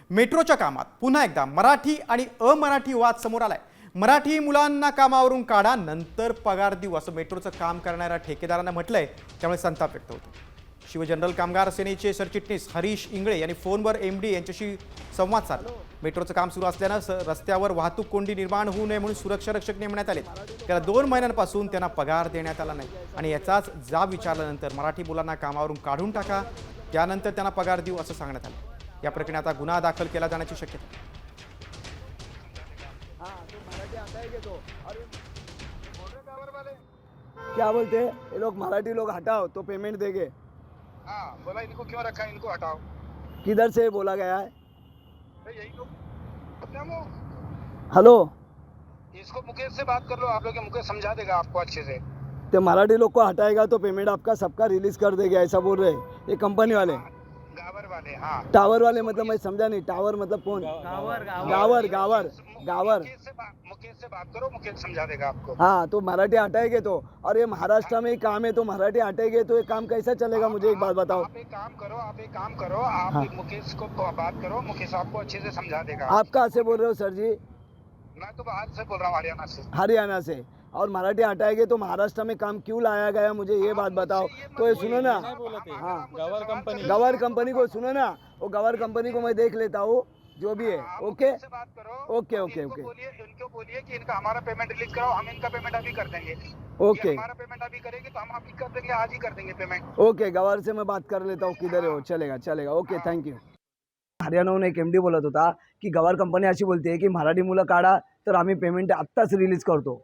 मेट्रोच्या कामात पुन्हा एकदा मराठी आणि अमराठी वाद समोर आलाय। मराठी मुलांना कामावरून काढा, नंतर पगार देऊ असं मेट्रोचं काम करणाऱ्या ठेकेदारांना म्हटलंय, त्यामुळे संताप व्यक्त होतो। शिव जनरल कामगार सेनेचे सरचिटणीस हरीश इंगळे यांनी फोनवर एमडी यांच्याशी संवाद साधला। मेट्रोचं काम सुरू असल्यानं रस्त्यावर वाहतूक कोंडी निर्माण होऊ नये म्हणून सुरक्षा रक्षक नेमण्यात आले। त्याला 2 महिन्यांपासून त्यांना पगार देण्यात आला नाही आणि याचाच जाब विचारल्यानंतर मराठी मुलांना कामावरून काढून टाका, त्यानंतर त्यांना पगार देऊ असं सांगण्यात आलं। या प्रकरणी आता गुन्हा दाखल केला जाण्याची शक्यता आहे। क्या बोलते हैं ये लोग? मराठी लोग हटाओ तो पेमेंट देंगे। हाँ, बोला इनको क्यों रखा है, इनको हटाओ। किधर से बोला गया है? यही लोग अपने वो हेलो, इसको मुकेश से बात कर लो आप लोग, मुकेश समझा देगा आपको अच्छे से। तो मराठी लोग को हटाएगा तो पेमेंट आपका सबका रिलीज कर देगा, ऐसा बोल रहे हैं ये कंपनी वाले। गावर वाले, हाँ टावर वाले मतलब मैं समझा नहीं, टावर मतलब कौन? गावर गावर गावर। मुकेश से बात करो, मुकेश समझा देगा आपको। हाँ, तो मराठी हटाएंगे तो, और ये महाराष्ट्र में ही काम है तो मराठी हटाएंगे तो ये काम कैसा चलेगा? मुझे एक बात बताओ। आप एक काम करो, आप हाँ। मुकेश को बात करो, मुकेश आपको अच्छे से समझा देगा। आप कहाँ से बोल रहे हो सर जी? मैं तो बाहर से बोल रहा हूँ, हरियाणा से। हरियाणा से। और मराठी हटाएंगे तो महाराष्ट्र में काम क्यों लाया गया, मुझे ये बात बताओ। तो ये सुनो ना, हाँ गवर कंपनी को सुनो ना, वो गवर कंपनी को मैं देख लेता हूँ जो भी है। ओके से बात करो, ओके ओके इनको ओके इनको बोलिए कि इनका हमारा पेमेंट रिलीज कराओ, हम इनका पेमेंट अभी कर देंगे। ओके ये हमारा पेमेंट अभी करेंगे तो हम अभी कर देंगे, आज ही कर देंगे पेमेंट। ओके, गवर से मैं बात कर लेता हूँ, किधर है वो? चलेगा चलेगा, ओके थँक यू। हरियाणाहून एक एमडी बोलत होता की गवर कंपनी अशी बोलते आहे की मराठी मुलं काढा तर आम्ही पेमेंट आत्ताच रिलीज करतो।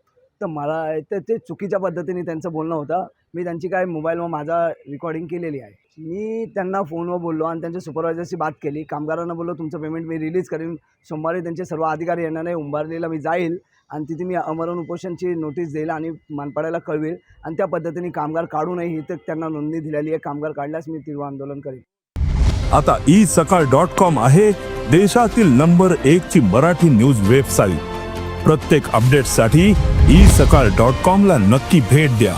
तर मला ते चुकीच्या पद्धतीने त्यांचं बोलणं होतं। मी त्यांची काय मोबाईलवर माझा रेकॉर्डिंग केलेली आहे। मी त्यांना फोनवर बोललो आणि त्यांच्या सुपरवायझरशी बात केली। कामगारांना बोललो तुमचं पेमेंट मी रिलीज करेन, सोमवारी त्यांचे सर्व अधिकारी येणार आहे, उंबारलेला मी जाईल आणि तिथे मी आमरण उपोषणची नोटीस देईल आणि मानपाड्याला कळवेल आणि त्या पद्धतीने कामगार काढू नये ही तर त्यांना नोंदणी दिलेली आहे। कामगार काढल्यास मी तीव्र आंदोलन करेन। आता isakal.com आहे देशातील नंबर 1 ची मराठी न्यूज वेबसाईट। प्रत्येक अपडेटसाठी isakal.com ला नक्की भेट द्या।